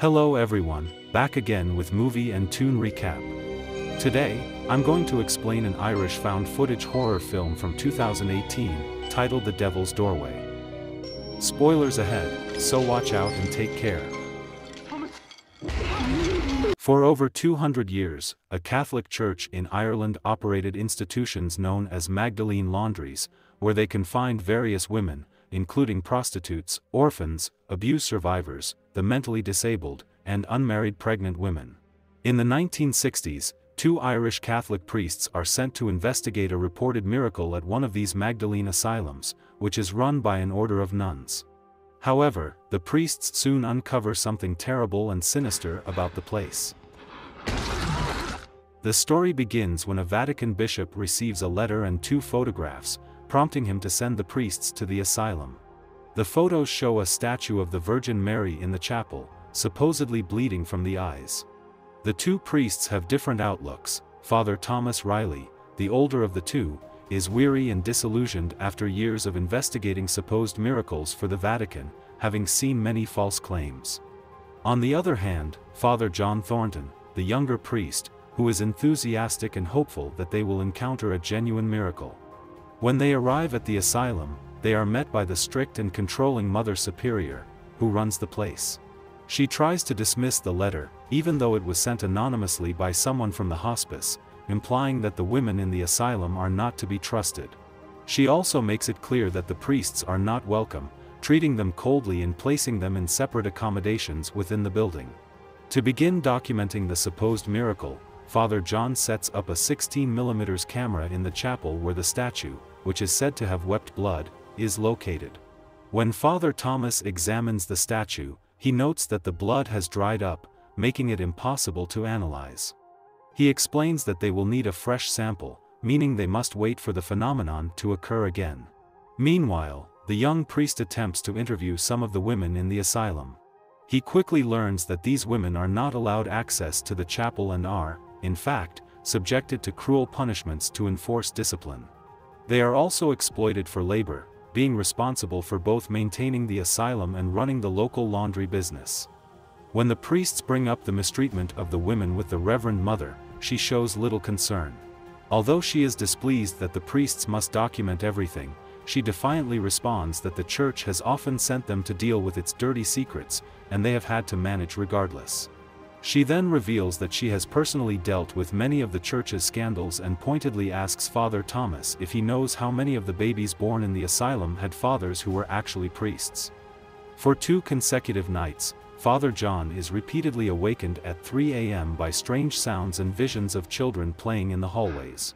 Hello everyone, back again with movie and tune recap. Today, I'm going to explain an Irish found footage horror film from 2018, titled The Devil's Doorway. Spoilers ahead, so watch out and take care. For over 200 years, a Catholic church in Ireland operated institutions known as Magdalene laundries, where they confined various women, including prostitutes, orphans, abuse survivors, the mentally disabled, and unmarried pregnant women. In the 1960s, two Irish Catholic priests are sent to investigate a reported miracle at one of these Magdalene asylums, which is run by an order of nuns. However, the priests soon uncover something terrible and sinister about the place. The story begins when a Vatican bishop receives a letter and two photographs, prompting him to send the priests to the asylum. The photos show a statue of the Virgin Mary in the chapel, supposedly bleeding from the eyes. The two priests have different outlooks. Father Thomas Riley, the older of the two, is weary and disillusioned after years of investigating supposed miracles for the Vatican, having seen many false claims. On the other hand, Father John Thornton, the younger priest, who is enthusiastic and hopeful that they will encounter a genuine miracle. When they arrive at the asylum, they are met by the strict and controlling Mother Superior, who runs the place. She tries to dismiss the letter, even though it was sent anonymously by someone from the hospice, implying that the women in the asylum are not to be trusted. She also makes it clear that the priests are not welcome, treating them coldly and placing them in separate accommodations within the building. To begin documenting the supposed miracle, Father John sets up a 16mm camera in the chapel where the statue, which is said to have wept blood, is located. When Father Thomas examines the statue, he notes that the blood has dried up, making it impossible to analyze. He explains that they will need a fresh sample, meaning they must wait for the phenomenon to occur again. Meanwhile, the young priest attempts to interview some of the women in the asylum. He quickly learns that these women are not allowed access to the chapel and are, in fact, subjected to cruel punishments to enforce discipline. They are also exploited for labor, being responsible for both maintaining the asylum and running the local laundry business. When the priests bring up the mistreatment of the women with the Reverend Mother, she shows little concern. Although she is displeased that the priests must document everything, she defiantly responds that the church has often sent them to deal with its dirty secrets, and they have had to manage regardless. She then reveals that she has personally dealt with many of the church's scandals and pointedly asks Father Thomas if he knows how many of the babies born in the asylum had fathers who were actually priests. For 2 consecutive nights, Father John is repeatedly awakened at 3 a.m. by strange sounds and visions of children playing in the hallways.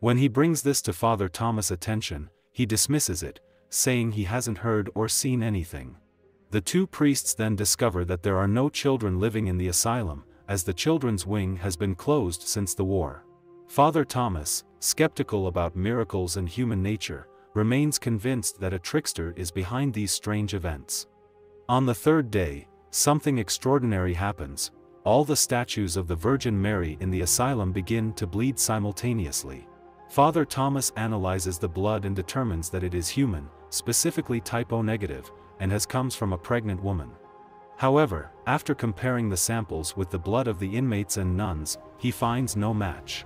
When he brings this to Father Thomas' attention, he dismisses it, saying he hasn't heard or seen anything. The two priests then discover that there are no children living in the asylum, as the children's wing has been closed since the war. Father Thomas, skeptical about miracles and human nature, remains convinced that a trickster is behind these strange events. On the 3rd day, something extraordinary happens. All the statues of the Virgin Mary in the asylum begin to bleed simultaneously. Father Thomas analyzes the blood and determines that it is human, specifically type O negative, and comes from a pregnant woman. However, after comparing the samples with the blood of the inmates and nuns, he finds no match.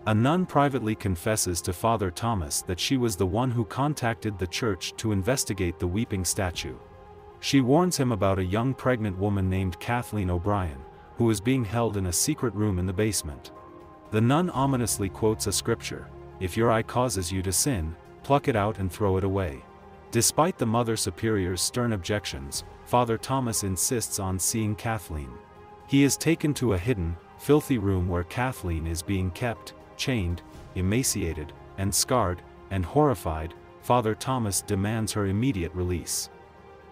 A nun privately confesses to Father Thomas that she was the one who contacted the church to investigate the weeping statue. She warns him about a young pregnant woman named Kathleen O'Brien, who is being held in a secret room in the basement. The nun ominously quotes a scripture: "If your eye causes you to sin, pluck it out and throw it away." Despite the Mother Superior's stern objections, Father Thomas insists on seeing Kathleen. He is taken to a hidden, filthy room where Kathleen is being kept, chained, emaciated, and scarred, and horrified, Father Thomas demands her immediate release.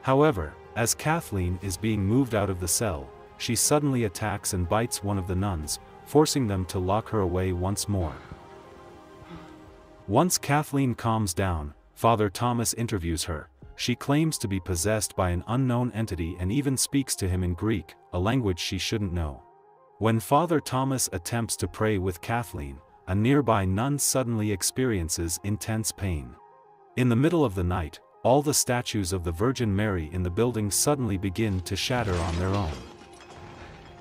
However, as Kathleen is being moved out of the cell, she suddenly attacks and bites one of the nuns, forcing them to lock her away once more. Once Kathleen calms down, Father Thomas interviews her. She claims to be possessed by an unknown entity and even speaks to him in Greek, a language she shouldn't know. When Father Thomas attempts to pray with Kathleen, a nearby nun suddenly experiences intense pain. In the middle of the night, all the statues of the Virgin Mary in the building suddenly begin to shatter on their own.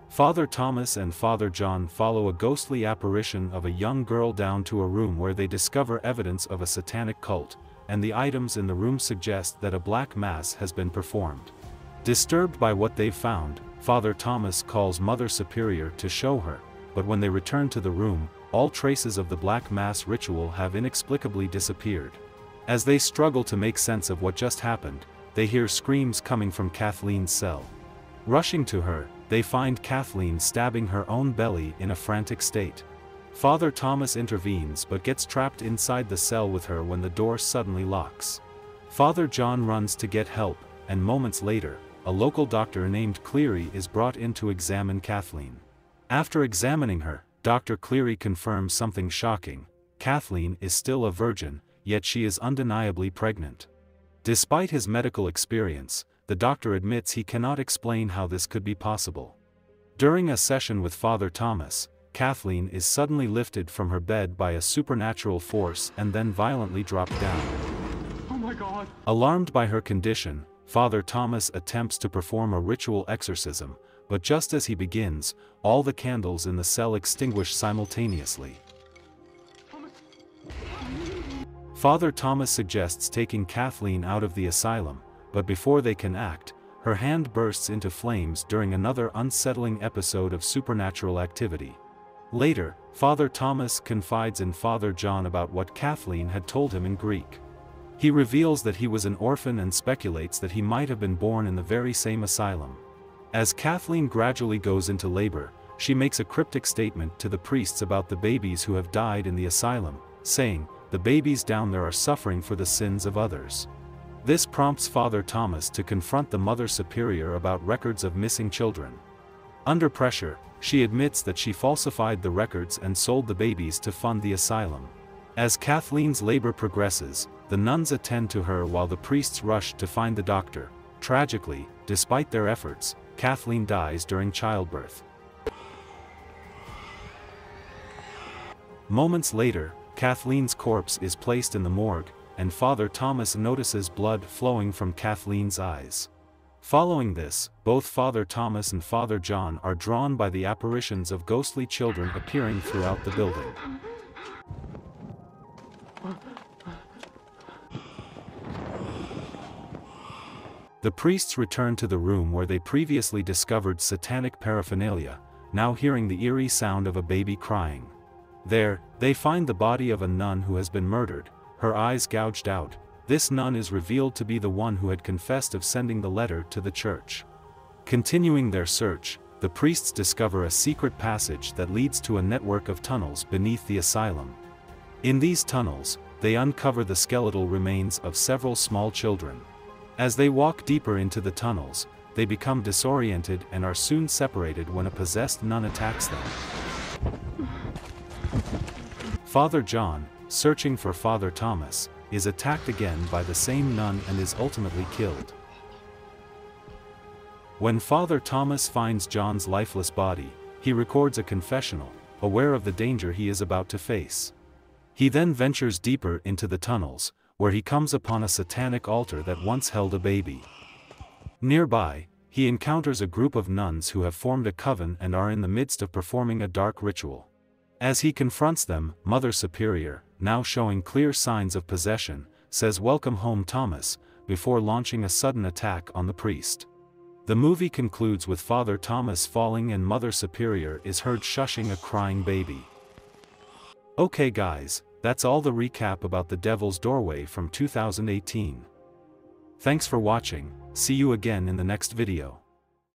Father Thomas and Father John follow a ghostly apparition of a young girl down to a room where they discover evidence of a satanic cult, and the items in the room suggest that a black mass has been performed. Disturbed by what they've found, Father Thomas calls Mother Superior to show her, but when they return to the room, all traces of the black mass ritual have inexplicably disappeared. As they struggle to make sense of what just happened, they hear screams coming from Kathleen's cell. Rushing to her, they find Kathleen stabbing her own belly in a frantic state. Father Thomas intervenes but gets trapped inside the cell with her when the door suddenly locks. Father John runs to get help, and moments later, a local doctor named Cleary is brought in to examine Kathleen. After examining her, Dr. Cleary confirms something shocking: Kathleen is still a virgin, yet she is undeniably pregnant. Despite his medical experience, the doctor admits he cannot explain how this could be possible. During a session with Father Thomas, Kathleen is suddenly lifted from her bed by a supernatural force and then violently dropped down. Oh my God! Alarmed by her condition, Father Thomas attempts to perform a ritual exorcism, but just as he begins, all the candles in the cell extinguish simultaneously. Father Thomas suggests taking Kathleen out of the asylum, but before they can act, her hand bursts into flames during another unsettling episode of supernatural activity. Later, Father Thomas confides in Father John about what Kathleen had told him in Greek. He reveals that he was an orphan and speculates that he might have been born in the very same asylum. As Kathleen gradually goes into labor, she makes a cryptic statement to the priests about the babies who have died in the asylum, saying, "The babies down there are suffering for the sins of others." This prompts Father Thomas to confront the Mother Superior about records of missing children. Under pressure, she admits that she falsified the records and sold the babies to fund the asylum. As Kathleen's labor progresses, the nuns attend to her while the priests rush to find the doctor. Tragically, despite their efforts, Kathleen dies during childbirth. Moments later, Kathleen's corpse is placed in the morgue, and Father Thomas notices blood flowing from Kathleen's eyes. Following this, both Father Thomas and Father John are drawn by the apparitions of ghostly children appearing throughout the building. The priests return to the room where they previously discovered satanic paraphernalia, now hearing the eerie sound of a baby crying. There, they find the body of a nun who has been murdered, her eyes gouged out. This nun is revealed to be the one who had confessed of sending the letter to the church. Continuing their search, the priests discover a secret passage that leads to a network of tunnels beneath the asylum. In these tunnels, they uncover the skeletal remains of several small children. As they walk deeper into the tunnels, they become disoriented and are soon separated when a possessed nun attacks them. Father John, searching for Father Thomas, is attacked again by the same nun and is ultimately killed. When Father Thomas finds John's lifeless body, he records a confessional, aware of the danger he is about to face. He then ventures deeper into the tunnels, where he comes upon a satanic altar that once held a baby. Nearby, he encounters a group of nuns who have formed a coven and are in the midst of performing a dark ritual. As he confronts them, Mother Superior, now showing clear signs of possession, says "Welcome home, Thomas," before launching a sudden attack on the priest. The movie concludes with Father Thomas falling and Mother Superior is heard shushing a crying baby. Okay guys, that's all the recap about The Devil's Doorway from 2018. Thanks for watching, see you again in the next video.